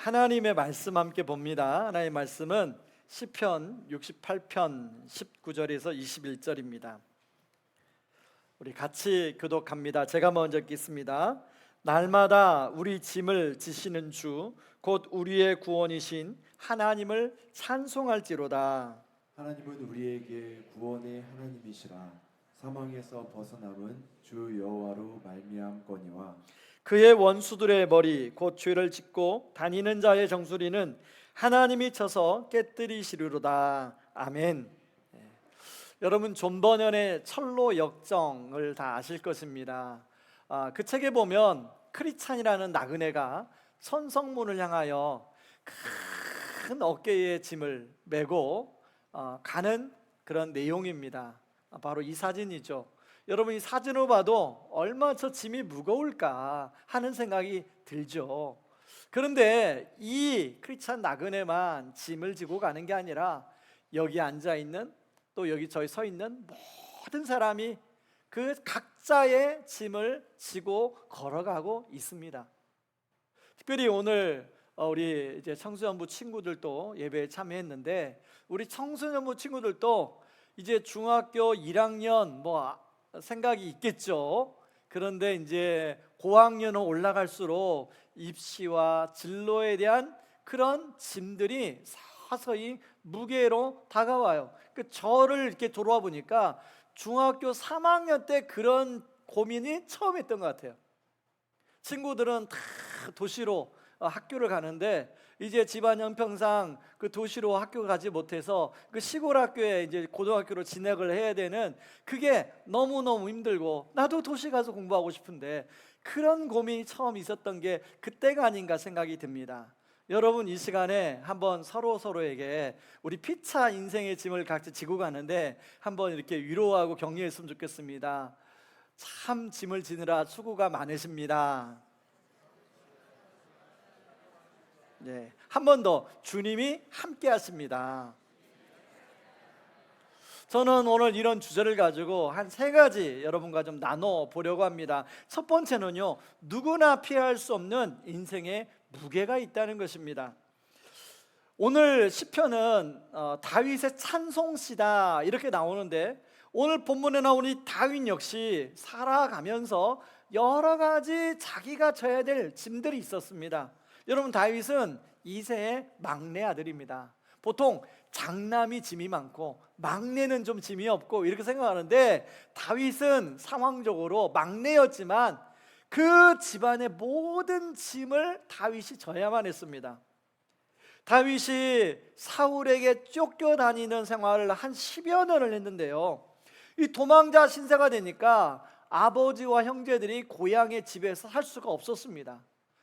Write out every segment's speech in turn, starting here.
하나님의 말씀 함께 봅니다. 하나님의 말씀은 시편 68편 19절에서 21절입니다. 우리 같이 교독합니다. 제가 먼저 읽겠습니다. 날마다 우리 짐을 지시는 주, 곧 우리의 구원이신 하나님을 찬송할지로다. 하나님은 우리에게 구원의 하나님이시라. 사망에서 벗어남은 주 여호와로 말미암거니와 그의 원수들의 머리 곧 죄를 짓고 다니는 자의 정수리는 하나님이 쳐서 깨뜨리시리로다. 아멘. 여러분 존 버년의 철로 역정을 다 아실 것입니다. 그 책에 보면 크리찬이라는 나그네가 천성문을 향하여 큰 어깨에 짐을 메고 가는 그런 내용입니다. 바로 이 사진이죠. 여러분 이 사진을 봐도 얼마나 저 짐이 무거울까 하는 생각이 들죠. 그런데 이 크리스찬 나그네만 짐을 지고 가는 게 아니라 여기 앉아있는 또 여기 저희 서 있는 모든 사람이 그 각자의 짐을 지고 걸어가고 있습니다. 특별히 오늘 우리 이제 청소년부 친구들도 예배에 참여했는데 우리 청소년부 친구들도 이제 중학교 1학년 생각이 있겠죠. 그런데 이제 고학년으로 올라갈수록 입시와 진로에 대한 그런 짐들이 서서히 무게로 다가와요. 저를 이렇게 돌아와 보니까 중학교 3학년 때 그런 고민이 처음 했던 것 같아요. 친구들은 다 도시로 학교를 가는데 이제 집안 형편상 그 도시로 학교 가지 못해서 그 시골 학교에 이제 고등학교로 진학을 해야 되는 그게 너무너무 힘들고 나도 도시 가서 공부하고 싶은데 그런 고민이 처음 있었던 게 그때가 아닌가 생각이 듭니다. 여러분 이 시간에 한번 서로에게 우리 피차 인생의 짐을 각자 지고 가는데 한번 이렇게 위로하고 격려했으면 좋겠습니다. 참 짐을 지느라 수고가 많으십니다. 네, 한 번 더 주님이 함께 하십니다. 저는 오늘 이런 주제를 가지고 한 세 가지 여러분과 좀 나눠 보려고 합니다. 첫 번째는요, 누구나 피할 수 없는 인생의 무게가 있다는 것입니다. 오늘 시편은 다윗의 찬송시다 이렇게 나오는데 오늘 본문에 나오는 이 다윗 역시 살아가면서 여러 가지 자기가 져야 될 짐들이 있었습니다. 여러분 다윗은 2세의 막내 아들입니다. 보통 장남이 짐이 많고 막내는 좀 짐이 없고 이렇게 생각하는데 다윗은 상황적으로 막내였지만 그 집안의 모든 짐을 다윗이 져야만 했습니다. 다윗이 사울에게 쫓겨다니는 생활을 한 10여 년을 했는데요, 이 도망자 신세가 되니까 아버지와 형제들이 고향의 집에서 살 수가 없었습니다.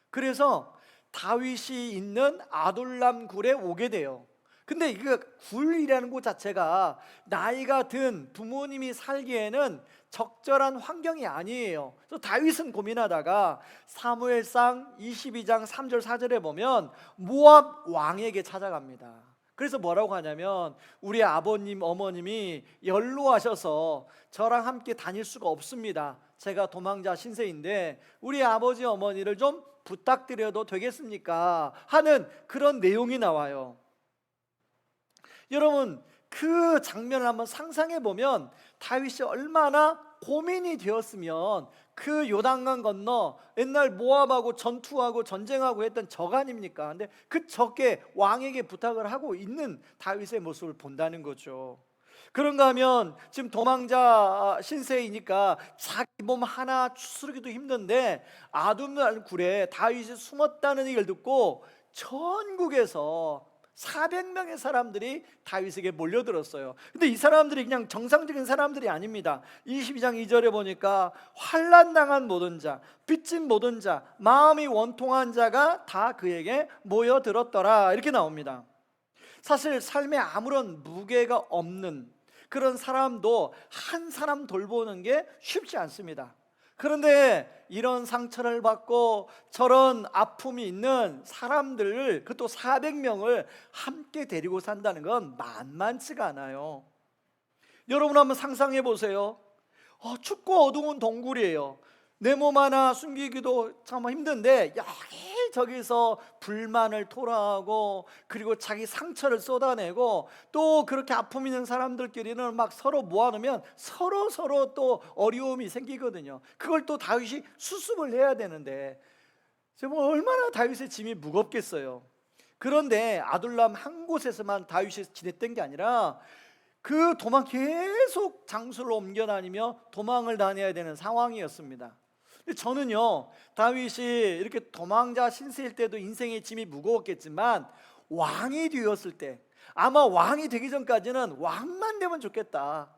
그래서 다윗이 있는 아둘람 굴에 오게 돼요. 근데 그 굴이라는 곳 자체가 나이가 든 부모님이 살기에는 적절한 환경이 아니에요. 그래서 다윗은 고민하다가 사무엘상 22장 3절 4절에 보면 모압 왕에게 찾아갑니다. 그래서 뭐라고 하냐면 우리 아버님 어머님이 연로하셔서 저랑 함께 다닐 수가 없습니다. 제가 도망자 신세인데 우리 아버지 어머니를 좀 부탁드려도 되겠습니까? 하는 그런 내용이 나와요. 여러분 그 장면을 한번 상상해 보면 다윗이 얼마나 고민이 되었으면 그 요단강 건너 옛날 모압하고 전투하고 전쟁하고 했던 적 아닙니까? 근데 그 적에 왕에게 부탁을 하고 있는 다윗의 모습을 본다는 거죠. 그런가 하면 지금 도망자 신세이니까 자기 몸 하나 추스르기도 힘든데 아둘람 굴에 다윗이 숨었다는 얘기를 듣고 전국에서 400명의 사람들이 다윗에게 몰려들었어요. 근데 이 사람들이 그냥 정상적인 사람들이 아닙니다. 22장 2절에 보니까 환난당한 모든 자, 빚진 모든 자, 마음이 원통한 자가 다 그에게 모여들었더라 이렇게 나옵니다. 사실 삶에 아무런 무게가 없는 그런 사람도 한 사람 돌보는 게 쉽지 않습니다. 그런데 이런 상처를 받고 저런 아픔이 있는 사람들을, 그것도 400명을 함께 데리고 산다는 건 만만치가 않아요. 여러분 한번 상상해 보세요. 춥고 어두운 동굴이에요. 내 몸 하나 숨기기도 참 힘든데 여기 저기서 불만을 토로하고 그리고 자기 상처를 쏟아내고 또 그렇게 아픔 있는 사람들끼리는 막 서로 모아놓으면 서로 또 어려움이 생기거든요. 그걸 또 다윗이 수습을 해야 되는데 정말 얼마나 다윗의 짐이 무겁겠어요. 그런데 아둘람 한 곳에서만 다윗이 지냈던 게 아니라 그 도망 계속 장소를 옮겨 다니며 도망을 다녀야 되는 상황이었습니다. 근데 저는요, 다윗이 이렇게 도망자 신세일 때도 인생의 짐이 무거웠겠지만 왕이 되었을 때, 아마 왕이 되기 전까지는 왕만 되면 좋겠다,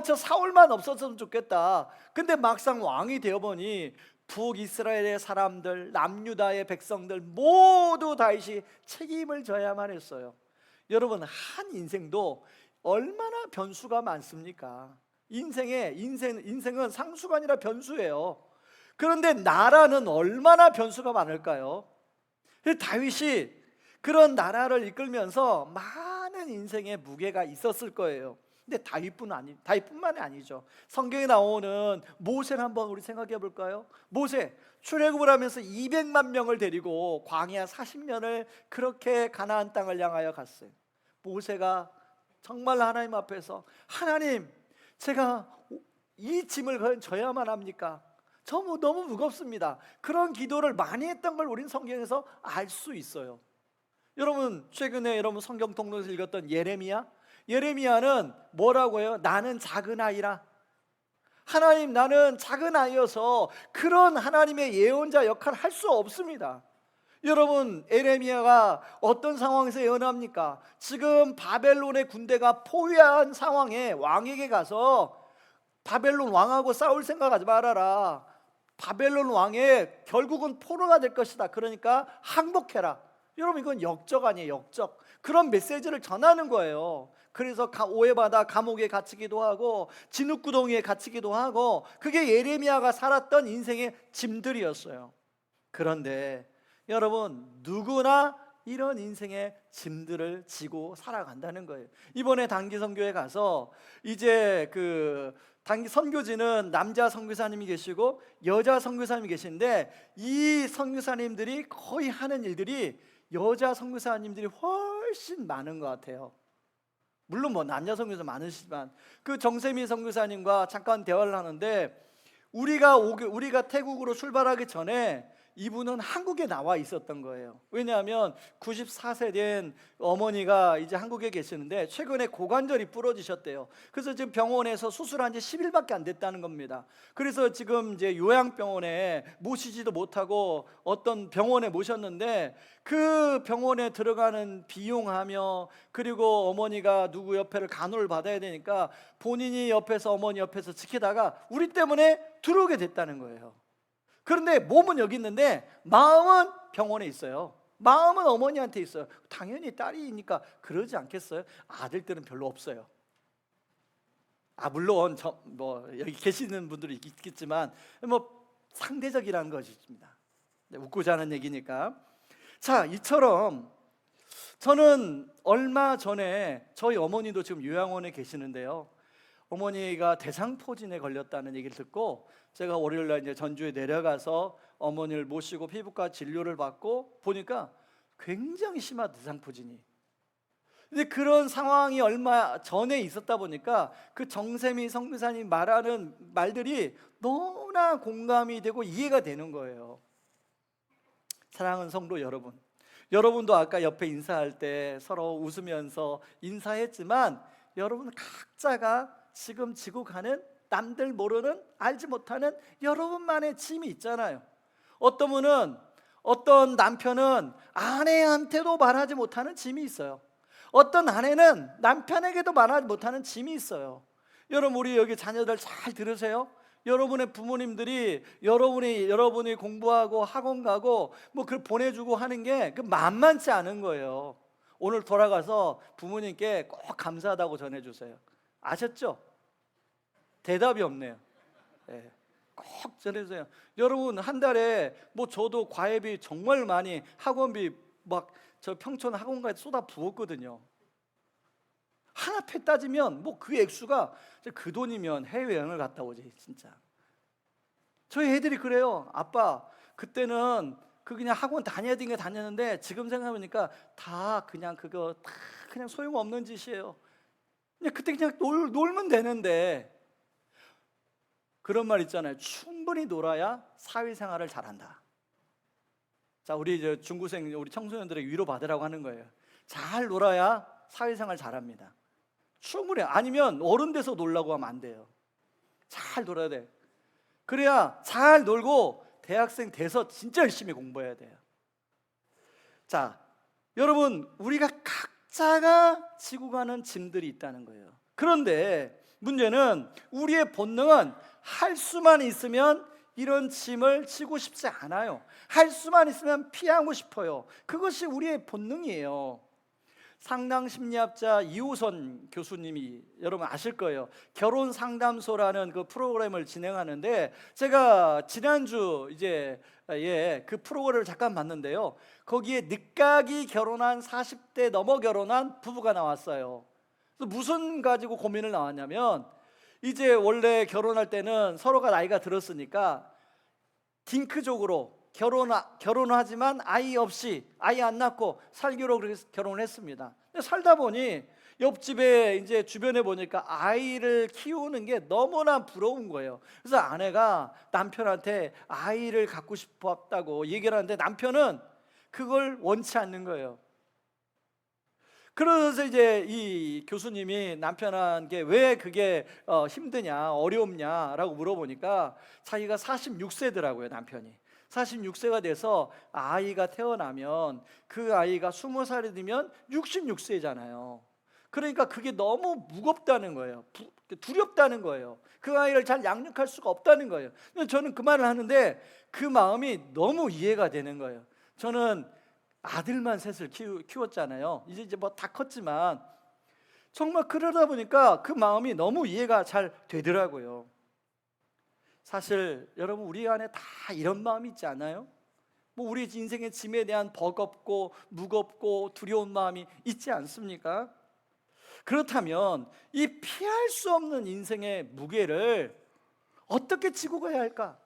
저 사울만 없었으면 좋겠다. 근데 막상 왕이 되어보니 북이스라엘의 사람들, 남유다의 백성들 모두 다윗이 책임을 져야만 했어요. 여러분, 한 인생도 얼마나 변수가 많습니까? 인생은 상수가 아니라 변수예요. 그런데 나라는 얼마나 변수가 많을까요? 다윗이 그런 나라를 이끌면서 많은 인생의 무게가 있었을 거예요. 근데 다윗뿐만이 아니죠. 성경에 나오는 모세를 한번 우리 생각해 볼까요? 모세 출애굽을 하면서 200만 명을 데리고 광야 40년을 그렇게 가나안 땅을 향하여 갔어요. 모세가 정말 하나님 앞에서, 하나님, 제가 이 짐을 져야만 합니까? 너무 무겁습니다. 그런 기도를 많이 했던 걸 우린 성경에서 알 수 있어요. 여러분, 최근에 여러분 성경 통독에서 읽었던 예레미야는 뭐라고 해요? 나는 작은 아이라. 하나님, 나는 작은 아이여서 그런 하나님의 예언자 역할을 할 수 없습니다. 여러분, 예레미야가 어떤 상황에서 예언합니까? 지금 바벨론의 군대가 포위한 상황에 왕에게 가서 바벨론 왕하고 싸울 생각하지 말아라. 바벨론 왕의 결국은 포로가 될 것이다. 그러니까 항복해라. 여러분, 이건 역적 아니에요, 역적. 그런 메시지를 전하는 거예요. 그래서 오해받아 감옥에 갇히기도 하고 진흙구덩이에 갇히기도 하고, 그게 예레미야가 살았던 인생의 짐들이었어요. 그런데 여러분, 누구나 이런 인생의 짐들을 지고 살아간다는 거예요. 이번에 단기 선교에 가서 이제 그 단기 선교지는 남자 선교사님이 계시고 여자 선교사님이 계신데, 이 선교사님들이 거의 하는 일들이 여자 선교사님들이 훨씬 많은 것 같아요. 물론 뭐 남자 선교사 많으시지만, 그 정세미 선교사님과 잠깐 대화를 하는데, 우리가 태국으로 출발하기 전에 이분은 한국에 나와 있었던 거예요. 왜냐하면 94세 된 어머니가 이제 한국에 계시는데 최근에 고관절이 부러지셨대요. 그래서 지금 병원에서 수술한 지 10일밖에 안 됐다는 겁니다. 그래서 지금 이제 요양병원에 모시지도 못하고 어떤 병원에 모셨는데, 그 병원에 들어가는 비용하며 그리고 어머니가 누구 옆에를 간호를 받아야 되니까 본인이 옆에서, 어머니 옆에서 지키다가 우리 때문에 들어오게 됐다는 거예요. 그런데 몸은 여기 있는데 마음은 병원에 있어요. 마음은 어머니한테 있어요. 당연히 딸이니까 그러지 않겠어요? 아들들은 별로 없어요. 물론 여기 계시는 분들이 있겠지만 상대적이라는 것입니다. 웃고자 하는 얘기니까. 자, 이처럼 저는 얼마 전에 저희 어머니도 지금 요양원에 계시는데요, 어머니가 대상포진에 걸렸다는 얘기를 듣고 제가 월요일날 이제 전주에 내려가서 어머니를 모시고 피부과 진료를 받고 보니까 굉장히 심한 대상포진이. 근데 그런 상황이 얼마 전에 있었다 보니까 그 정세미 선교사님 말하는 말들이 너무나 공감이 되고 이해가 되는 거예요. 사랑하는 성도 여러분, 여러분도 아까 옆에 인사할 때 서로 웃으면서 인사했지만, 여러분 각자가 지금 지고 가는, 남들 모르는, 알지 못하는 여러분만의 짐이 있잖아요. 어떤 남편은 아내한테도 말하지 못하는 짐이 있어요. 어떤 아내는 남편에게도 말하지 못하는 짐이 있어요. 여러분, 우리 여기 자녀들 잘 들으세요. 여러분의 부모님들이 여러분이 공부하고 학원 가고 그걸 보내주고 하는 게 그 만만치 않은 거예요. 오늘 돌아가서 부모님께 꼭 감사하다고 전해주세요. 아셨죠? 대답이 없네요. 네, 꼭 전해주세요. 여러분, 한 달에 저도 과외비 정말 많이, 학원비 저 평촌 학원가에 쏟아 부었거든요. 하나패 따지면 그 액수가, 그 돈이면 해외여행을 갔다 오지 진짜. 저희 애들이 그래요. 아빠, 그때는 그 그냥 학원 다녀야 되는 게 다녔는데 지금 생각해보니까 다 그냥 그거 다 그냥 소용없는 짓이에요. 그냥 그때 그냥 놀면 되는데, 그런 말 있잖아요. 충분히 놀아야 사회생활을 잘한다. 자, 우리 이제 중고생 우리 청소년들에게 위로 받으라고 하는 거예요. 잘 놀아야 사회생활 잘합니다. 충분히. 아니면 어른 돼서 놀라고 하면 안 돼요. 잘 놀아야 돼. 그래야 잘 놀고 대학생 돼서 진짜 열심히 공부해야 돼요. 자, 여러분, 우리가 각자가 지고 가는 짐들이 있다는 거예요. 그런데 문제는 우리의 본능은 할 수만 있으면 이런 짐을 지고 싶지 않아요. 할 수만 있으면 피하고 싶어요. 그것이 우리의 본능이에요. 상당 심리학자 이호선 교수님이, 여러분 아실 거예요. 결혼 상담소라는 그 프로그램을 진행하는데, 제가 지난주 이제 그 프로그램을 잠깐 봤는데요. 거기에 늦가기 결혼한 40대 넘어 결혼한 부부가 나왔어요. 그래서 무슨 가지고 고민을 나왔냐면, 이제 원래 결혼할 때는 서로가 나이가 들었으니까 딩크족으로 결혼하지만 아이 없이, 아이 안 낳고 살기로 그렇게 결혼을 했습니다. 근데 살다 보니 옆집에 이제 주변에 보니까 아이를 키우는 게 너무나 부러운 거예요. 그래서 아내가 남편한테 아이를 갖고 싶었다고 얘기를 하는데 남편은 그걸 원치 않는 거예요. 그래서 이제 이 교수님이 남편한테 왜 그게 힘드냐, 어려움냐라고 물어보니까 자기가 46세더라고요, 남편이. 46세가 돼서 아이가 태어나면 그 아이가 20살이 되면 66세잖아요. 그러니까 그게 너무 무겁다는 거예요. 두렵다는 거예요. 그 아이를 잘 양육할 수가 없다는 거예요. 저는 그 말을 하는데 그 마음이 너무 이해가 되는 거예요. 저는 아들만 셋을 키웠잖아요. 이제 뭐 다 컸지만 정말 그러다 보니까 그 마음이 너무 이해가 잘 되더라고요. 사실 여러분, 우리 안에 다 이런 마음이 있지 않아요? 뭐 우리 인생의 짐에 대한 버겁고 무겁고 두려운 마음이 있지 않습니까? 그렇다면 이 피할 수 없는 인생의 무게를 어떻게 지고 가야 할까?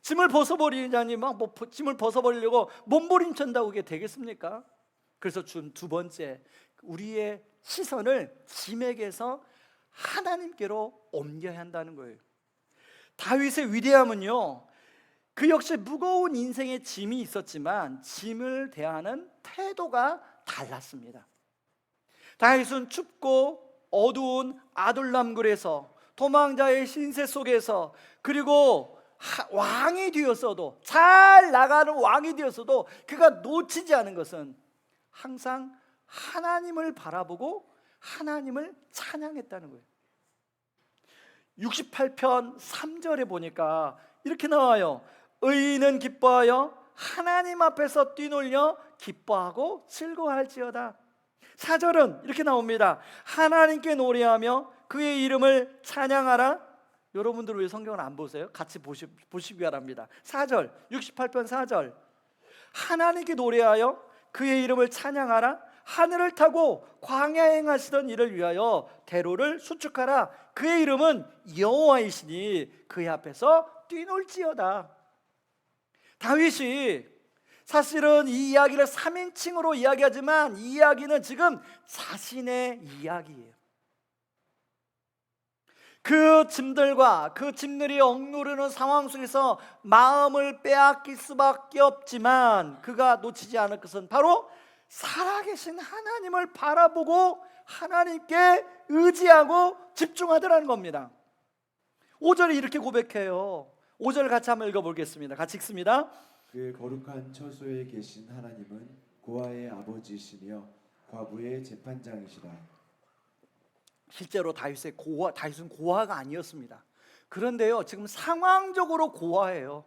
짐을 벗어버리자니 짐을 벗어버리려고 몸부림친다고 그게 되겠습니까? 그래서 두 번째, 우리의 시선을 짐에게서 하나님께로 옮겨야 한다는 거예요. 다윗의 위대함은요, 그 역시 무거운 인생의 짐이 있었지만 짐을 대하는 태도가 달랐습니다. 다윗은 춥고 어두운 아둘람굴에서, 도망자의 신세 속에서, 그리고 왕이 되었어도, 잘 나가는 왕이 되었어도 그가 놓치지 않은 것은 항상 하나님을 바라보고 하나님을 찬양했다는 거예요. 68편 3절에 보니까 이렇게 나와요. 의인은 기뻐하여 하나님 앞에서 뛰놀려 기뻐하고 즐거워할지어다. 4절은 이렇게 나옵니다. 하나님께 노래하며 그의 이름을 찬양하라. 여러분들 왜 성경을 안 보세요? 같이 보시기 바랍니다. 4절, 68편 4절. 하나님께 노래하여 그의 이름을 찬양하라. 하늘을 타고 광야에 행하시던 이를 위하여 대로를 수축하라. 그의 이름은 여호와이시니 그의 앞에서 뛰놀지어다. 다윗이 사실은 이 이야기를 3인칭으로 이야기하지만 이 이야기는 지금 자신의 이야기예요. 그 짐들과 그 짐들이 억누르는 상황 속에서 마음을 빼앗길 수밖에 없지만 그가 놓치지 않을 것은 바로 살아계신 하나님을 바라보고 하나님께 의지하고 집중하더라는 겁니다. 5절에 이렇게 고백해요. 5절 같이 한번 읽어보겠습니다. 같이 읽습니다. 그 거룩한 처소에 계신 하나님은 고아의 아버지시며 과부의 재판장이시라. 실제로 다윗은 고아가 아니었습니다. 그런데요, 지금 상황적으로 고아예요.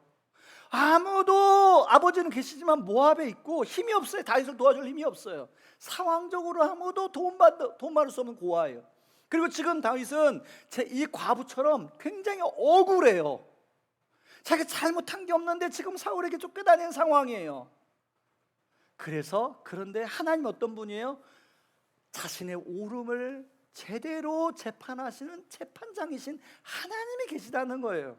아무도, 아버지는 계시지만 모압에 있고 힘이 없어요. 다윗을 도와줄 힘이 없어요. 상황적으로 아무도 도움받을 수 없는 고아예요. 그리고 지금 다윗은 이 과부처럼 굉장히 억울해요. 자기가 잘못한 게 없는데 지금 사울에게 쫓겨다니는 상황이에요. 그런데 하나님 어떤 분이에요? 자신의 오름을 제대로 재판하시는 재판장이신 하나님이 계시다는 거예요.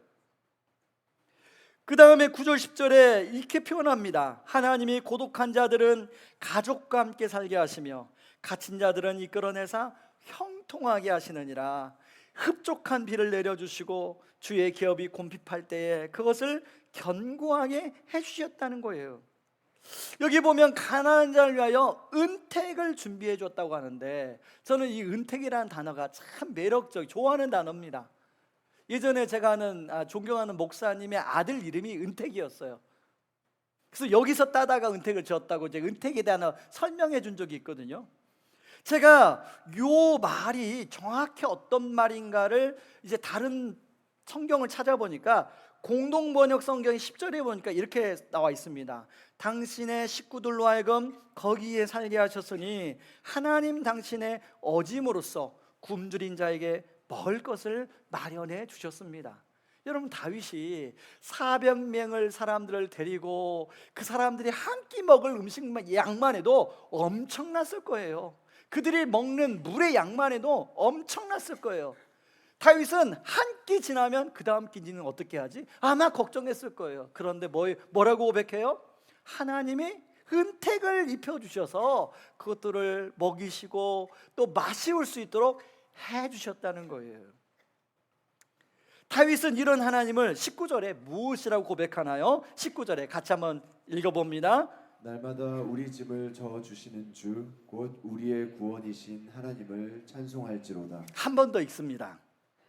그 다음에 9절 10절에 이렇게 표현합니다. 하나님이 고독한 자들은 가족과 함께 살게 하시며 갇힌 자들은 이끌어내사 형통하게 하시느니라. 흡족한 비를 내려주시고 주의 기업이 곰핍할 때에 그것을 견고하게 해주셨다는 거예요. 여기 보면 가난한 자를 위하여 은택을 준비해 줬다고 하는데, 저는 이 은택이라는 단어가 참 매력적, 좋아하는 단어입니다. 예전에 제가 아는 존경하는 목사님의 아들 이름이 은택이었어요. 그래서 여기서 따다가 은택을 지었다고 이제 은택에 대한 설명해 준 적이 있거든요. 제가 요 말이 정확히 어떤 말인가를 이제 다른 성경을 찾아보니까 공동번역 성경 10절에 보니까 이렇게 나와 있습니다. 당신의 식구들로 하여금 거기에 살게 하셨으니 하나님 당신의 어짐으로써 굶주린 자에게 먹을 것을 마련해 주셨습니다. 여러분, 다윗이 400명을 사람들을 데리고 그 사람들이 한 끼 먹을 음식 양만 해도 엄청났을 거예요. 그들이 먹는 물의 양만 해도 엄청났을 거예요. 다윗은 한 끼 지나면 그 다음 끼니는 어떻게 하지? 아마 걱정했을 거예요. 그런데 뭐라고 고백해요? 하나님이 은택을 입혀주셔서 그것들을 먹이시고 또 마시울 수 있도록 해주셨다는 거예요. 다윗은 이런 하나님을 19절에 무엇이라고 고백하나요? 19절에 같이 한번 읽어봅니다. 날마다 우리 짐을 져 주시는 주 곧 우리의 구원이신 하나님을 찬송할지로다. 한 번 더 읽습니다.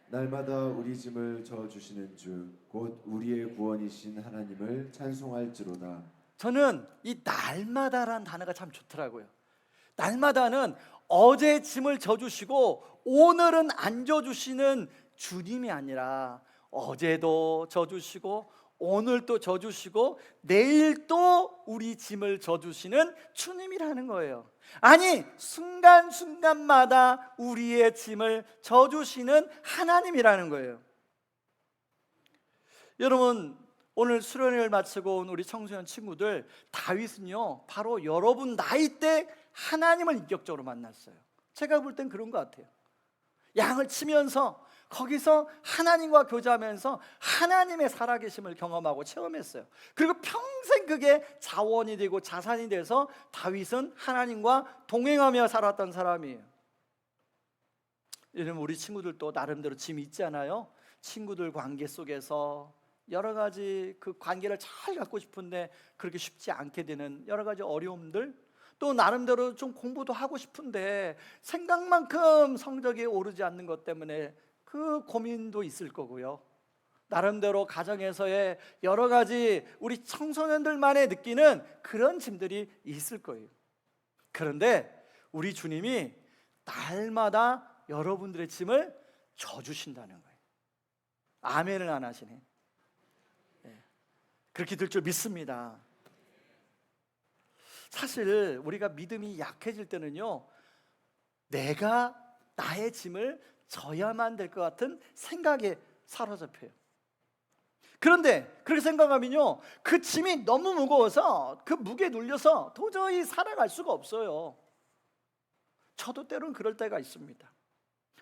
날마다 우리 짐을 져 주시는 주 곧 우리의 구원이신 하나님을 찬송할지로다. 저는 이 날마다라는 단어가 참 좋더라고요. 날마다는 어제 짐을 져주시고 오늘은 안 져주시는 주님이 아니라 어제도 져주시고 오늘도 져주시고 내일 또 우리 짐을 져주시는 주님이라는 거예요. 아니, 순간순간마다 우리의 짐을 져주시는 하나님이라는 거예요. 여러분, 오늘 수련회를 마치고 온 우리 청소년 친구들, 다윗은요 바로 여러분 나이 때 하나님을 인격적으로 만났어요. 제가 볼 땐 그런 것 같아요. 양을 치면서 거기서 하나님과 교제하면서 하나님의 살아계심을 경험하고 체험했어요. 그리고 평생 그게 자원이 되고 자산이 돼서 다윗은 하나님과 동행하며 살았던 사람이에요. 여러분, 우리 친구들도 나름대로 짐이 있잖아요. 친구들 관계 속에서 여러 가지 그 관계를 잘 갖고 싶은데 그렇게 쉽지 않게 되는 여러 가지 어려움들, 또 나름대로 좀 공부도 하고 싶은데 생각만큼 성적이 오르지 않는 것 때문에 그 고민도 있을 거고요. 나름대로 가정에서의 여러 가지 우리 청소년들만의 느끼는 그런 짐들이 있을 거예요. 그런데 우리 주님이 날마다 여러분들의 짐을 져주신다는 거예요. 아멘을 안 하시네. 그렇게 될 줄 믿습니다. 사실 우리가 믿음이 약해질 때는요, 내가 나의 짐을 져야만 될 것 같은 생각에 사로잡혀요. 그런데 그렇게 생각하면요, 그 짐이 너무 무거워서 그 무게에 눌려서 도저히 살아갈 수가 없어요. 저도 때로는 그럴 때가 있습니다.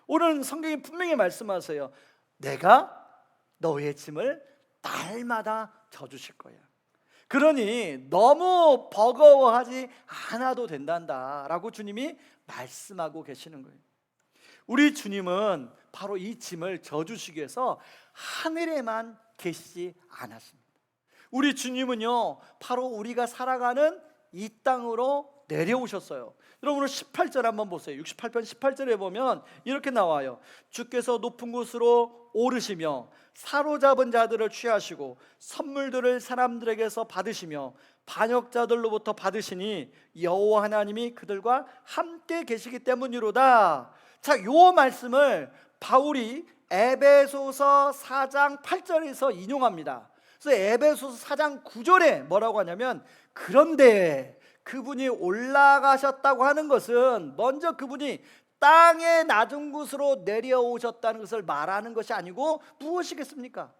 오늘 성경이 분명히 말씀하세요. 내가 너의 짐을 날마다 져주실 거야. 그러니 너무 버거워하지 않아도 된단다 라고 주님이 말씀하고 계시는 거예요. 우리 주님은 바로 이 짐을 져주시기 위해서 하늘에만 계시지 않았습니다. 우리 주님은요 바로 우리가 살아가는 이 땅으로 내려오셨어요. 여러분, 오늘 18절 한번 보세요. 68편 18절에 보면 이렇게 나와요. 주께서 높은 곳으로 오르시며 사로잡은 자들을 취하시고 선물들을 사람들에게서 받으시며 반역자들로부터 받으시니 여호와 하나님이 그들과 함께 계시기 때문이로다. 자, 요 말씀을 바울이 에베소서 4장 8절에서 인용합니다. 그래서 에베소서 4장 9절에 뭐라고 하냐면, 그런데 그분이 올라가셨다고 하는 것은 먼저 그분이 땅의 낮은 곳으로 내려오셨다는 것을 말하는 것이 아니고 무엇이겠습니까?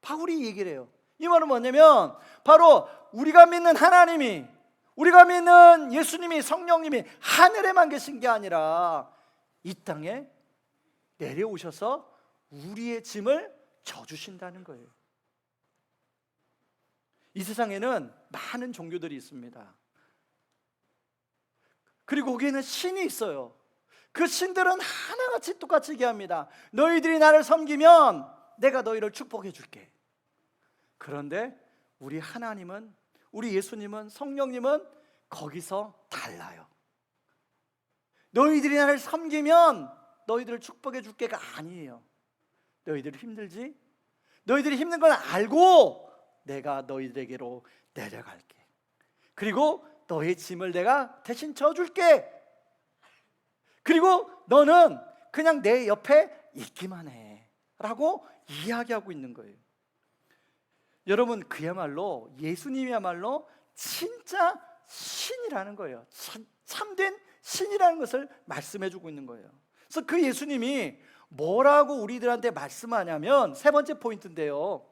바울이 얘기를 해요. 이 말은 뭐냐면 바로 우리가 믿는 하나님이, 우리가 믿는 예수님이, 성령님이 하늘에만 계신 게 아니라 이 땅에 내려오셔서 우리의 짐을 져주신다는 거예요. 이 세상에는 많은 종교들이 있습니다. 그리고 거기에는 신이 있어요. 그 신들은 하나같이 똑같이 얘기합니다. 너희들이 나를 섬기면 내가 너희를 축복해 줄게. 그런데 우리 하나님은, 우리 예수님은, 성령님은 거기서 달라요. 너희들이 나를 섬기면 너희들을 축복해 줄게가 아니에요. 너희들이 힘들지? 너희들이 힘든 걸 알고 내가 너희들에게로 내려갈게. 그리고 너의 짐을 내가 대신 져줄게. 그리고 너는 그냥 내 옆에 있기만 해 라고 이야기하고 있는 거예요. 여러분, 그야말로 예수님이야말로 진짜 신이라는 거예요. 참된 신이라는 것을 말씀해주고 있는 거예요. 그래서 그 예수님이 뭐라고 우리들한테 말씀하냐면, 세 번째 포인트인데요,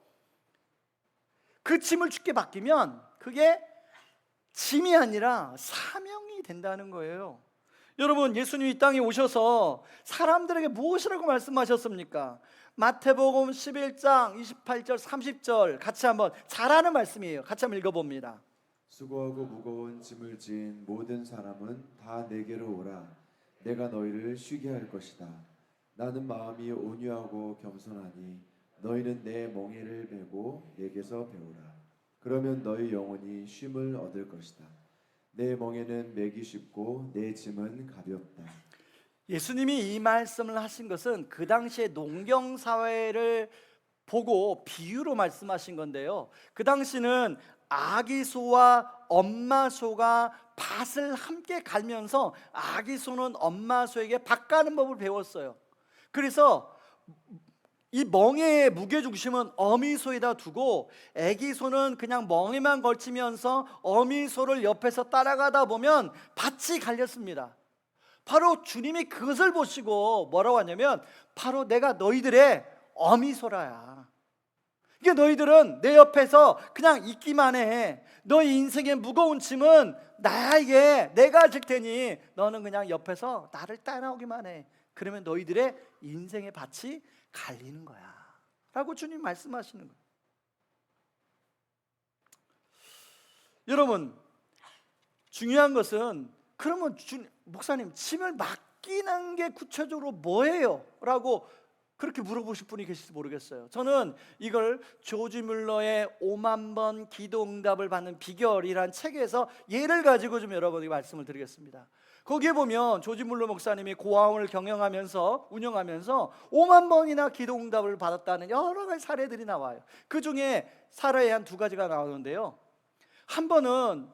그 짐을 주께 맡기면 그게 짐이 아니라 사명이 된다는 거예요. 여러분, 예수님이 이 땅에 오셔서 사람들에게 무엇이라고 말씀하셨습니까? 마태복음 11장 28절 30절 같이 한번, 잘 아는 말씀이에요. 같이 한번 읽어봅니다. 수고하고 무거운 짐을 지은 모든 사람은 다 내게로 오라. 내가 너희를 쉬게 할 것이다. 나는 마음이 온유하고 겸손하니 너희는 내 멍에를 메고 내게서 배우라. 그러면 너희 영혼이 쉼을 얻을 것이다. 내 멍에는 매기 쉽고 내 짐은 가볍다. 예수님이 이 말씀을 하신 것은 그 당시에 농경 사회를 보고 비유로 말씀하신 건데요, 그 당시는 아기 소와 엄마 소가 밭을 함께 갈면서 아기 소는 엄마 소에게 밭 가는 법을 배웠어요. 그래서 이 멍에의 무게중심은 어미 소에다 두고 아기 소는 그냥 멍에만 걸치면서 어미 소를 옆에서 따라가다 보면 밭이 갈렸습니다. 바로 주님이 그것을 보시고 뭐라고 하냐면, 바로 내가 너희들의 어미 소라야. 이게 너희들은 내 옆에서 그냥 있기만 해. 너희 인생의 무거운 짐은 나에게 내가 질 테니 너는 그냥 옆에서 나를 따라오기만 해. 그러면 너희들의 인생의 밭이 갈리는 거야 라고 주님 말씀하시는 거예요. 여러분, 중요한 것은, 그러면 목사님, 짐을 맡기는 게 구체적으로 뭐예요? 라고 그렇게 물어보실 분이 계실지 모르겠어요. 저는 이걸 조지 뮬러의 5만 번 기도 응답을 받는 비결이란 책에서 예를 가지고 좀 여러분에게 말씀을 드리겠습니다. 거기에 보면 조지 뮬러 목사님이 고아원을 경영하면서 운영하면서 5만 번이나 기도 응답을 받았다는 여러 가지 사례들이 나와요. 그 중에 사례에 한 두 가지가 나오는데요, 한 번은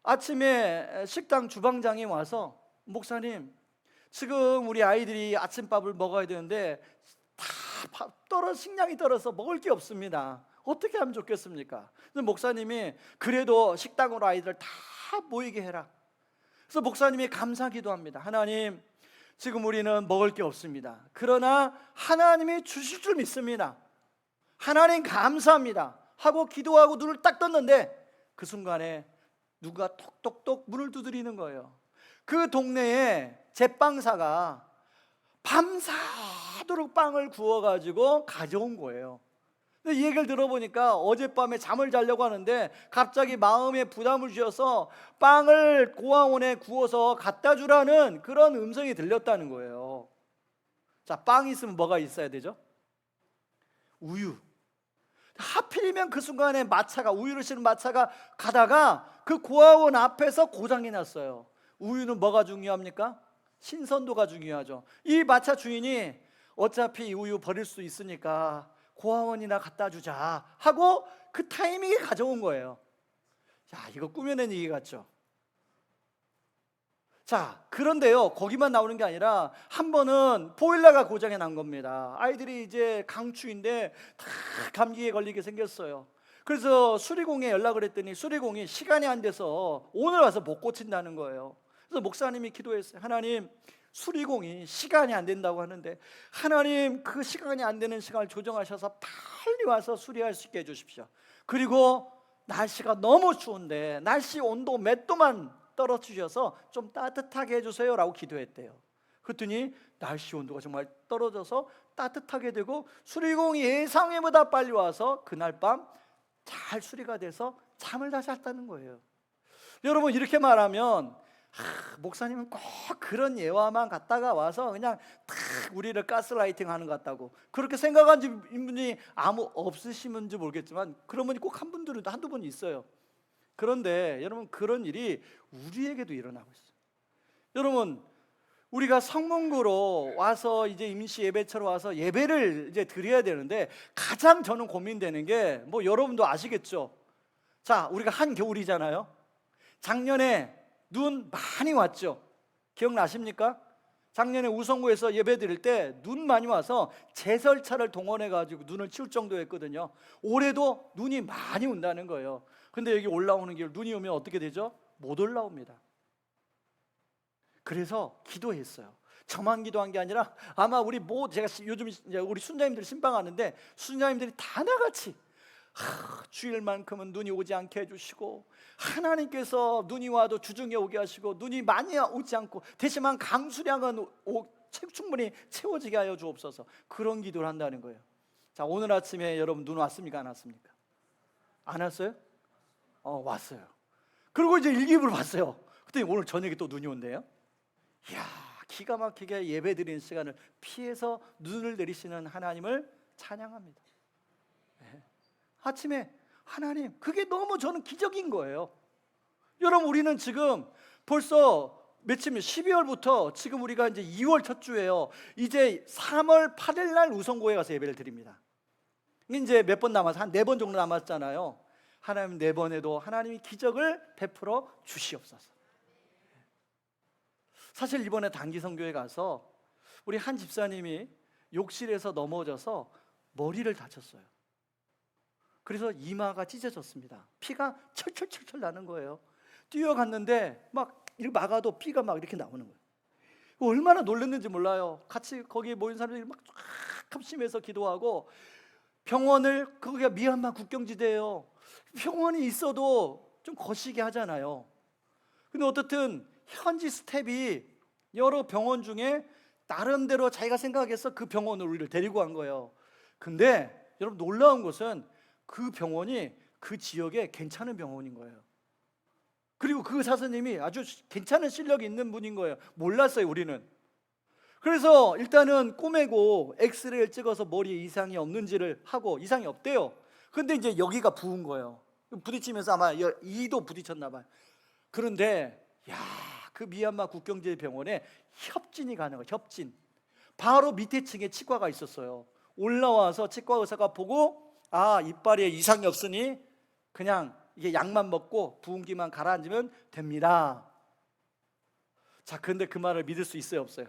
아침에 식당 주방장이 와서, 목사님, 지금 우리 아이들이 아침밥을 먹어야 되는데 다 식량이 떨어서 먹을 게 없습니다. 어떻게 하면 좋겠습니까? 그래서 목사님이, 그래도 식당으로 아이들 다 모이게 해라. 그래서 목사님이 감사 기도합니다. 하나님, 지금 우리는 먹을 게 없습니다. 그러나 하나님이 주실 줄 믿습니다. 하나님 감사합니다 하고 기도하고 눈을 딱 떴는데, 그 순간에 누가 톡톡톡 문을 두드리는 거예요. 그 동네에 제빵사가 밤새도록 빵을 구워가지고 가져온 거예요. 근데 이 얘기를 들어보니까 어젯밤에 잠을 자려고 하는데 갑자기 마음에 부담을 주셔서 빵을 고아원에 구워서 갖다 주라는 그런 음성이 들렸다는 거예요. 자, 빵이 있으면 뭐가 있어야 되죠? 우유. 하필이면 그 순간에 우유를 싣는 마차가 가다가 그 고아원 앞에서 고장이 났어요. 우유는 뭐가 중요합니까? 신선도가 중요하죠. 이 마차 주인이 어차피 이 우유 버릴 수 있으니까 고아원이나 갖다 주자 하고 그 타이밍에 가져온 거예요. 자, 이거 꾸며낸 얘기 같죠? 자, 그런데요, 거기만 나오는 게 아니라 한 번은 보일러가 고장이 난 겁니다. 아이들이 이제 강추인데 다 감기에 걸리게 생겼어요. 그래서 수리공에 연락을 했더니 수리공이 시간이 안 돼서 오늘 와서 못 고친다는 거예요. 그래서 목사님이 기도했어요. 하나님, 수리공이 시간이 안 된다고 하는데 하나님, 그 시간이 안 되는 시간을 조정하셔서 빨리 와서 수리할 수 있게 해주십시오. 그리고 날씨가 너무 추운데 날씨 온도 몇 도만 떨어뜨려서 좀 따뜻하게 해주세요 라고 기도했대요. 그랬더니 날씨 온도가 정말 떨어져서 따뜻하게 되고 수리공이 예상보다 빨리 와서 그날 밤 잘 수리가 돼서 잠을 다 잤다는 거예요. 여러분 이렇게 말하면 목사님은 꼭 그런 예화만 갖다가 와서 그냥 탁 우리를 가스라이팅 하는 것 같다고 그렇게 생각하는 분이 아무 없으시는지 모르겠지만 그런 분이 꼭 한 분들은 한두 분 있어요. 그런데 여러분 그런 일이 우리에게도 일어나고 있어요. 여러분 우리가 성문구로 와서 이제 임시 예배처럼 와서 예배를 이제 드려야 되는데 가장 저는 고민되는 게 뭐 여러분도 아시겠죠? 자, 우리가 한겨울이잖아요. 작년에 눈 많이 왔죠? 기억나십니까? 작년에 우성구에서 예배 드릴 때 눈 많이 와서 제설차를 동원해 가지고 눈을 치울 정도였거든요. 올해도 눈이 많이 온다는 거예요. 근데 여기 올라오는 길 눈이 오면 어떻게 되죠? 못 올라옵니다. 그래서 기도했어요. 저만 기도한 게 아니라 아마 우리 제가 요즘 이제 우리 순자님들 신방하는데 순자님들이 다 나같이 주일만큼은 눈이 오지 않게 해주시고 하나님께서 눈이 와도 주중에 오게 하시고 눈이 많이 오지 않고 대신만 강수량은 충분히 채워지게 하여 주옵소서. 그런 기도를 한다는 거예요. 자, 오늘 아침에 여러분 눈 왔습니까? 안 왔습니까? 안 왔어요? 왔어요. 그리고 이제 일기예보를 봤어요. 그랬더니 오늘 저녁에 또 눈이 온대요. 이야, 기가 막히게 예배드리는 시간을 피해서 눈을 내리시는 하나님을 찬양합니다. 네. 아침에 하나님, 그게 너무 저는 기적인 거예요. 여러분 우리는 지금 벌써 며칠이면 12월부터 지금 우리가 이제 2월 첫 주예요. 이제 3월 8일 날 우성고에 가서 예배를 드립니다. 이제 몇 번 남아서 한 4번 정도 남았잖아요. 하나님 4번에도 하나님이 기적을 베풀어 주시옵소서. 사실 이번에 단기 선교회 가서 우리 한 집사님이 욕실에서 넘어져서 머리를 다쳤어요. 그래서 이마가 찢어졌습니다. 피가 철철철철 나는 거예요. 뛰어갔는데 막 이렇게 막아도 피가 막 이렇게 나오는 거예요. 얼마나 놀랐는지 몰라요. 같이 거기에 모인 사람들이 막 합심해서 기도하고 병원을, 거기가 미얀마 국경지대예요. 병원이 있어도 좀 거시기 하잖아요. 근데 어떻든 현지 스텝이 여러 병원 중에 나름대로 자기가 생각해서 그 병원으로 우리를 데리고 간 거예요. 근데 여러분 놀라운 것은 그 병원이 그 지역에 괜찮은 병원인 거예요. 그리고 그 사수님이 아주 괜찮은 실력이 있는 분인 거예요. 몰랐어요, 우리는. 그래서 일단은 꼬매고 엑스레이를 찍어서 머리에 이상이 없는지를 하고 이상이 없대요. 근데 이제 여기가 부은 거예요. 부딪히면서 아마 이도 부딪혔나 봐요. 그런데 그 미얀마 국경지 병원에 협진이 가능해요. 협진. 바로 밑에 층에 치과가 있었어요. 올라와서 치과 의사가 보고 이빨에 이상이 없으니 그냥 이게 약만 먹고 부은기만 가라앉으면 됩니다. 자, 그런데 그 말을 믿을 수 있어요, 없어요?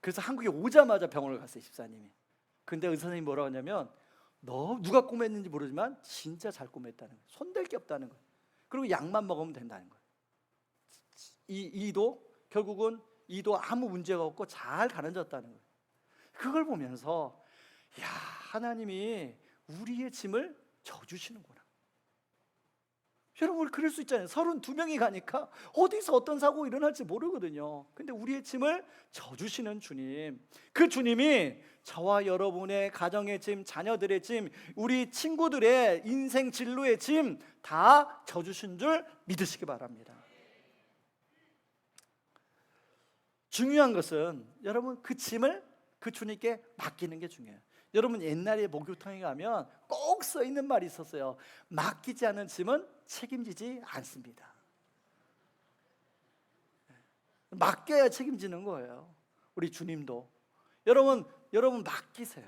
그래서 한국에 오자마자 병원을 갔어요, 집사님이. 근데 의사님이 뭐라고 하냐면 너 누가 꼬맸는지 모르지만 진짜 잘 꼬맸다는 거예요. 손댈 게 없다는 거예요. 그리고 약만 먹으면 된다는 거예요. 이도 결국은 이도 아무 문제가 없고 잘 가라앉았다는 거예요. 그걸 보면서 하나님이 우리의 짐을 져주시는구나. 여러분 우리 그럴 수 있잖아요. 32명이 가니까 어디서 어떤 사고가 일어날지 모르거든요. 근데 우리의 짐을 져주시는 주님, 그 주님이 저와 여러분의 가정의 짐, 자녀들의 짐, 우리 친구들의 인생 진로의 짐 다 져주신 줄 믿으시기 바랍니다. 중요한 것은 여러분 그 짐을 그 주님께 맡기는 게 중요해요. 여러분 옛날에 목욕탕에 가면 꼭 써 있는 말이 있었어요. 맡기지 않은 짐은 책임지지 않습니다. 맡겨야 책임지는 거예요. 우리 주님도. 여러분 맡기세요.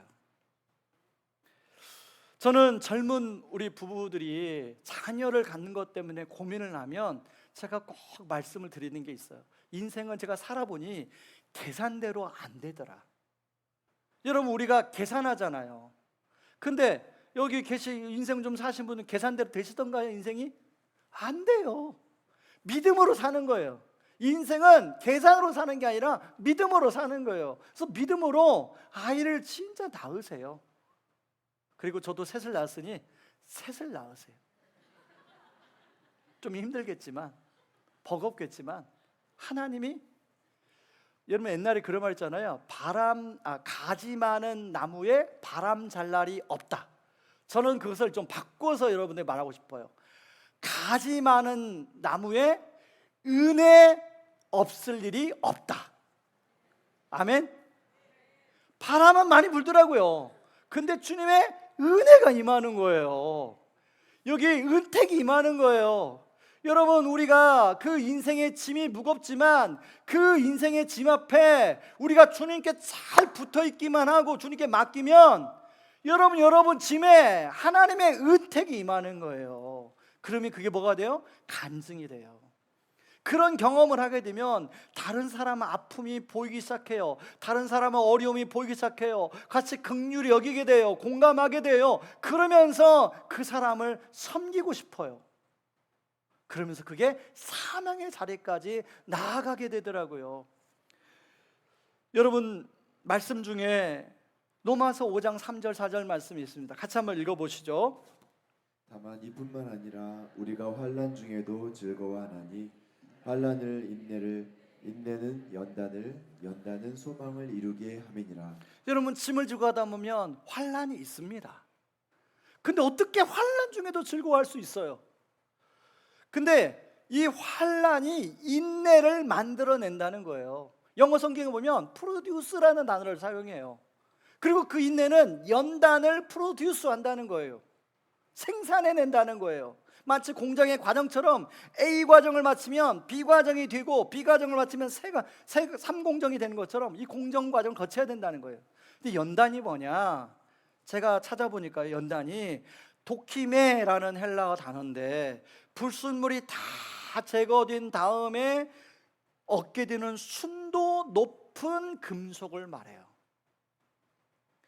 저는 젊은 우리 부부들이 자녀를 갖는 것 때문에 고민을 하면 제가 꼭 말씀을 드리는 게 있어요. 인생은 제가 살아보니 계산대로 안 되더라. 여러분 우리가 계산하잖아요. 근데 여기 인생 좀 사신 분은 계산대로 되시던가요? 인생이? 안 돼요. 믿음으로 사는 거예요. 인생은 계산으로 사는 게 아니라 믿음으로 사는 거예요. 그래서 믿음으로 아이를 진짜 낳으세요. 그리고 저도 셋을 낳았으니 셋을 낳으세요. 좀 힘들겠지만 버겁겠지만 하나님이, 여러분 옛날에 그런 말 있잖아요. 가지 많은 나무에 바람 잘 날이 없다. 저는 그것을 좀 바꿔서 여러분들 말하고 싶어요. 가지 많은 나무에 은혜 없을 일이 없다. 아멘. 바람은 많이 불더라고요. 근데 주님의 은혜가 임하는 거예요. 여기 은택이 임하는 거예요. 여러분, 우리가 그 인생의 짐이 무겁지만 그 인생의 짐 앞에 우리가 주님께 잘 붙어 있기만 하고 주님께 맡기면 여러분 짐에 하나님의 은택이 임하는 거예요. 그러면 그게 뭐가 돼요? 간증이 돼요. 그런 경험을 하게 되면 다른 사람의 아픔이 보이기 시작해요. 다른 사람의 어려움이 보이기 시작해요. 같이 긍휼히 여기게 돼요. 공감하게 돼요. 그러면서 그 사람을 섬기고 싶어요. 그러면서 그게 사명의 자리까지 나아가게 되더라고요. 여러분, 말씀 중에 로마서 5장 3절 4절 말씀이 있습니다. 같이 한번 읽어보시죠. 다만 이뿐만 아니라 우리가 환난 중에도 즐거워하나니 환난을 인내는 연단은 소망을 이루게 함이니라. 여러분, 짐을 지고 하다 보면 환난이 있습니다. 근데 어떻게 환난 중에도 즐거워할 수 있어요? 근데 이 환난이 인내를 만들어낸다는 거예요. 영어 성경에 보면 produce라는 단어를 사용해요. 그리고 그 인내는 연단을 produce 한다는 거예요. 생산해낸다는 거예요. 마치 공장의 과정처럼 A 과정을 마치면 B 과정이 되고 B 과정을 마치면 3공정이 되는 것처럼 이 공정 과정을 거쳐야 된다는 거예요. 근데 연단이 뭐냐? 제가 찾아보니까 연단이 도키메라는 헬라어 단어인데 불순물이 다 제거된 다음에 얻게 되는 순도 높은 금속을 말해요.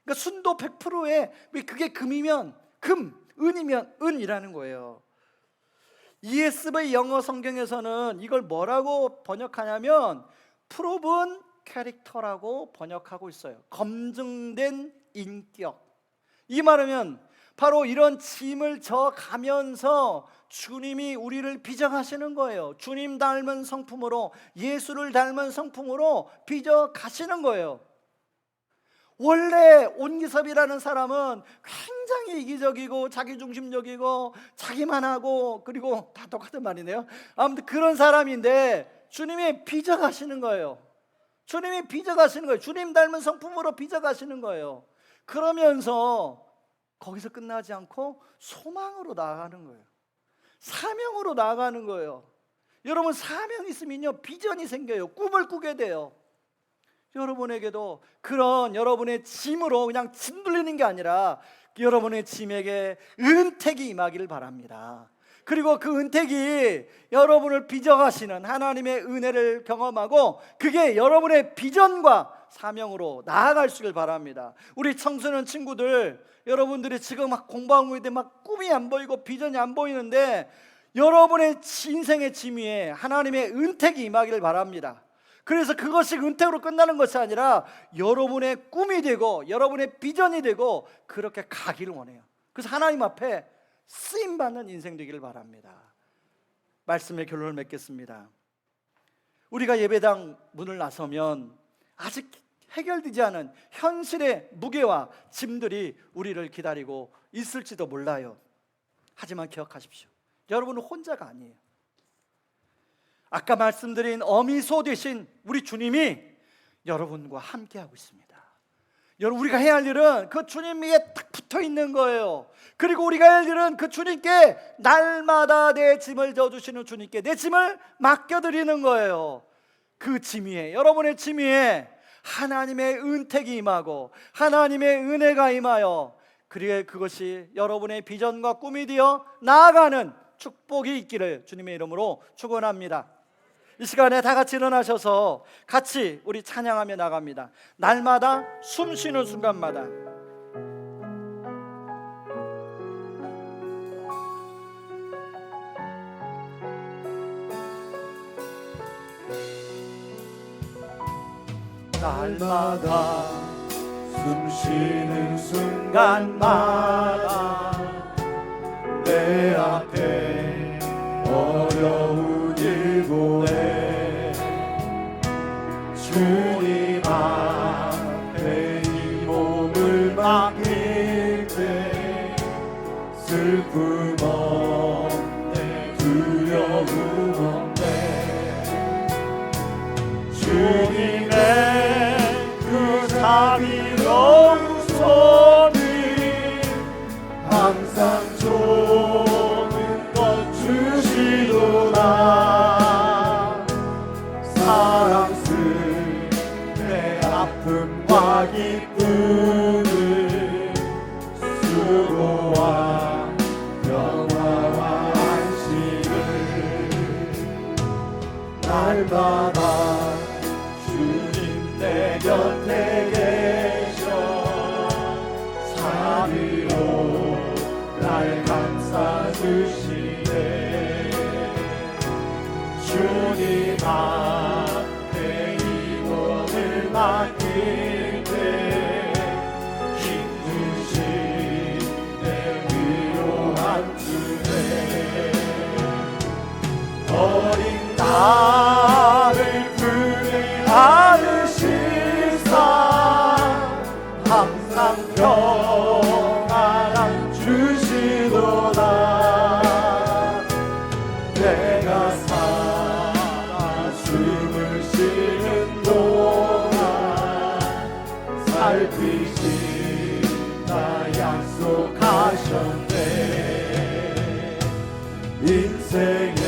그러니까 순도 100%에 그게 금이면 금, 은이면 은이라는 거예요. ESV 영어 성경에서는 이걸 뭐라고 번역하냐면 proven character라고 번역하고 있어요. 검증된 인격. 이 말하면 바로 이런 짐을 져가면서 주님이 우리를 빚어가시는 거예요. 주님 닮은 성품으로, 예수를 닮은 성품으로 빚어가시는 거예요. 원래 온기섭이라는 사람은 굉장히 이기적이고 자기중심적이고 자기만 하고, 그리고 다 똑같은 말이네요. 아무튼 그런 사람인데 주님이 빚어가시는 거예요. 주님이 빚어가시는 거예요. 주님 닮은 성품으로 빚어가시는 거예요. 그러면서 거기서 끝나지 않고 소망으로 나아가는 거예요. 사명으로 나아가는 거예요. 여러분, 사명이 있으면요 비전이 생겨요. 꿈을 꾸게 돼요. 여러분에게도 그런 여러분의 짐으로 그냥 짐 돌리는 게 아니라 여러분의 짐에게 은택이 임하기를 바랍니다. 그리고 그 은택이 여러분을 빚어가시는 하나님의 은혜를 경험하고 그게 여러분의 비전과 사명으로 나아갈 수 있길 바랍니다. 우리 청소년 친구들, 여러분들이 지금 막 공부하고 있는데 막 꿈이 안 보이고 비전이 안 보이는데 여러분의 인생의 짐 위에 하나님의 은택이 임하기를 바랍니다. 그래서 그것이 은택으로 끝나는 것이 아니라 여러분의 꿈이 되고 여러분의 비전이 되고 그렇게 가기를 원해요. 그래서 하나님 앞에 쓰임받는 인생 되기를 바랍니다. 말씀의 결론을 맺겠습니다. 우리가 예배당 문을 나서면 아직 해결되지 않은 현실의 무게와 짐들이 우리를 기다리고 있을지도 몰라요. 하지만 기억하십시오. 여러분은 혼자가 아니에요. 아까 말씀드린 어미소 되신 우리 주님이 여러분과 함께하고 있습니다. 여러분, 우리가 해야 할 일은 그 주님 위에 딱 붙어 있는 거예요. 그리고 우리가 해야 할 일은 그 주님께 날마다 내 짐을 져주시는 주님께 내 짐을 맡겨드리는 거예요. 그 짐 위에, 여러분의 짐 위에 하나님의 은택이 임하고 하나님의 은혜가 임하여 그리고 그것이 여러분의 비전과 꿈이 되어 나아가는 축복이 있기를 주님의 이름으로 축원합니다. 이 시간에 다 같이 일어나셔서 같이 우리 찬양하며 나갑니다. 날마다 숨 쉬는 순간마다 날마다 숨 쉬는 순간마다 내 앞에 어려운 일고에 주님 앞에 이 몸을 맡길 때 두려움 없네. 주님의 그 자비로운 손이 항상 좋은 것 주시도다. 사랑스레 내 아픔과 기쁨을 수고와 평화와 안식을 날마다 주님 내 곁에 계셔 자비로 날 감싸주시네. 주님 앞에 이 몸을 맡길 때 힘주신 내 위로한 주네. 어린 나를 품에 안으시사 항상 평안함 주시도다. 내가 살아 숨을 쉬는 동안 살피신다 약속하셨네. 인생의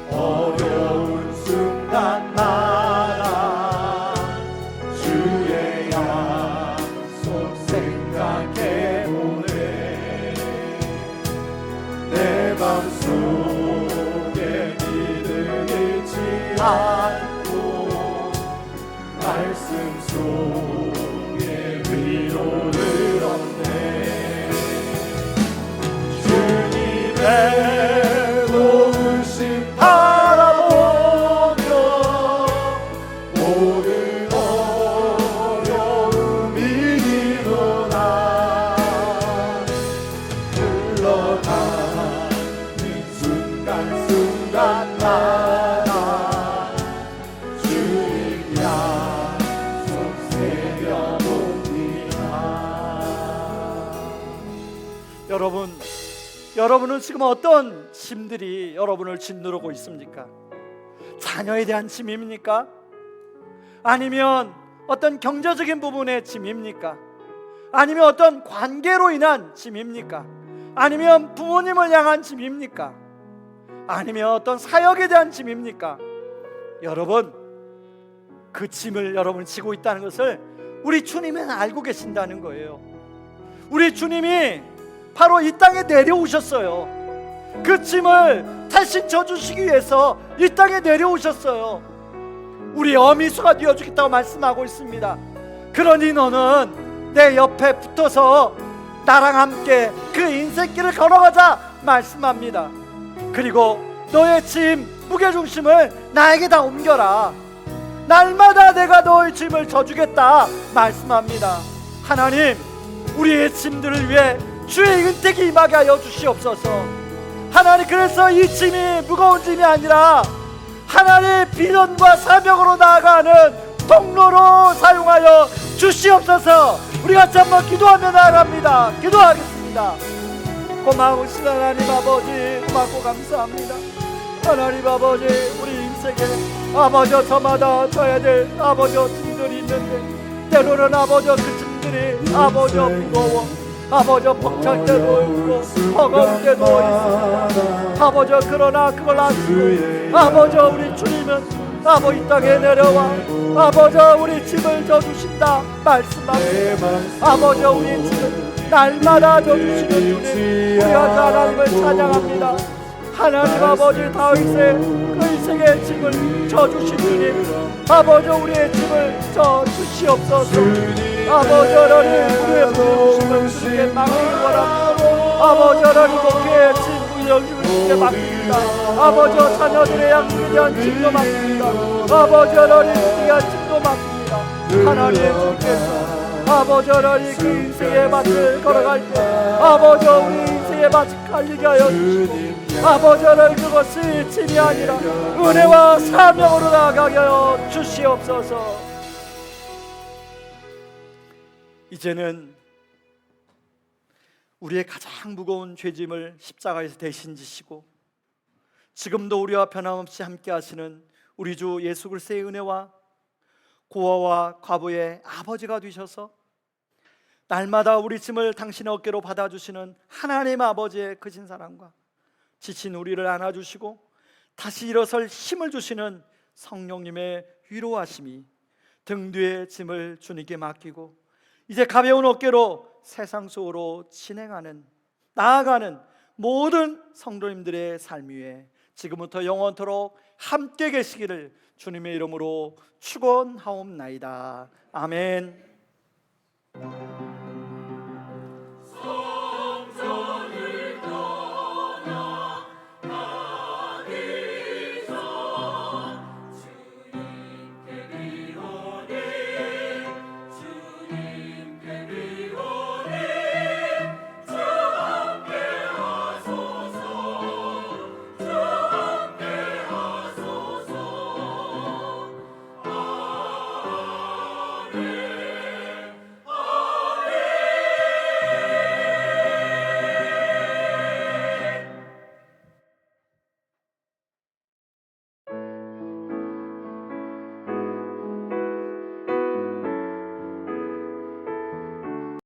어려운 순간마다 주의 약속 생각해보네. 내 맘속에 믿음 잃지 않고 말씀 속에 위로를 얻네. 주님의 도우심 바라보며 모든 어려움 이기도다. 흘러가는 순간순간마다 주님 약속 새겨봅니다. 여러분은 지금 어떤 짐들이 여러분을 짓누르고 있습니까? 자녀에 대한 짐입니까? 아니면 어떤 경제적인 부분의 짐입니까? 아니면 어떤 관계로 인한 짐입니까? 아니면 부모님을 향한 짐입니까? 아니면 어떤 사역에 대한 짐입니까? 여러분, 그 짐을 여러분이 지고 있다는 것을 우리 주님은 알고 계신다는 거예요. 우리 주님이 바로 이 땅에 내려오셨어요. 그 짐을 대신 져주시기 위해서 이 땅에 내려오셨어요. 우리 어미수가 되어주겠다고 말씀하고 있습니다. 그러니 너는 내 옆에 붙어서 나랑 함께 그 인생길을 걸어가자 말씀합니다. 그리고 너의 짐, 무게중심을 나에게 다 옮겨라. 날마다 내가 너의 짐을 져주겠다 말씀합니다. 하나님, 우리의 짐들을 위해 주의 은택이 임하게 하여 주시옵소서. 하나님, 그래서 이 짐이 무거운 짐이 아니라 하나님의 비전과 사명으로 나아가는 통로로 사용하여 주시옵소서. 우리 같이 한번 기도하며 나아갑니다. 기도하겠습니다. 고마우신 하나님 아버지, 고맙고 감사합니다. 하나님 아버지, 우리 인생에 아버지 저마다 져야 될 아버지 짐들이 있는데 때로는 아버지 그 짐들이 아버지 무거워, 아버지 벅찰 때도 있고 버거울 때도 있습니다. 아버지, 그러나 그걸 아시고 아버지 우리 주님은 아버지 이 땅에 내려와 아버지 우리 짐을 져주신다 말씀합니다. 아버지 우리 짐을 날마다 져주시는 주님, 우리가 하나님을 찬양합니다. 하나님 아버지, 다윗의 그 인생의 짐을 져주신 주님, 아버지 우리의 짐을 져주시옵소서. 아버지 하나님, 우리의 부르심을 주님께 맡기기 원합니다. 아버지 하나님, 목회의 짐 영심을 주님께 맡깁니다. 아버지 자녀들의 양육에 대한 짐도 맡깁니다. 아버지 하나님, 주님에 대한 짐도 맡깁니다. 하나님 주께서 아버지 하나님 그 인생의 밭을 걸어갈 때 아버지 우리 인생의 밭을 갈리게 하여 주시고 아버지 하나님 그것이 짐이 아니라 은혜와 사명으로 나아가게 하여 주시옵소서. 이제는 우리의 가장 무거운 죄짐을 십자가에서 대신 지시고 지금도 우리와 변함없이 함께 하시는 우리 주 예수 그리스도의 은혜와 고아와 과부의 아버지가 되셔서 날마다 우리 짐을 당신의 어깨로 받아주시는 하나님 아버지의 크신 사랑과 지친 우리를 안아주시고 다시 일어설 힘을 주시는 성령님의 위로하심이 등 뒤에 짐을 주님께 맡기고 이제 가벼운 어깨로 세상 속으로 진행하는 나아가는 모든 성도님들의 삶 위에 지금부터 영원토록 함께 계시기를 주님의 이름으로 축원하옵나이다. 아멘.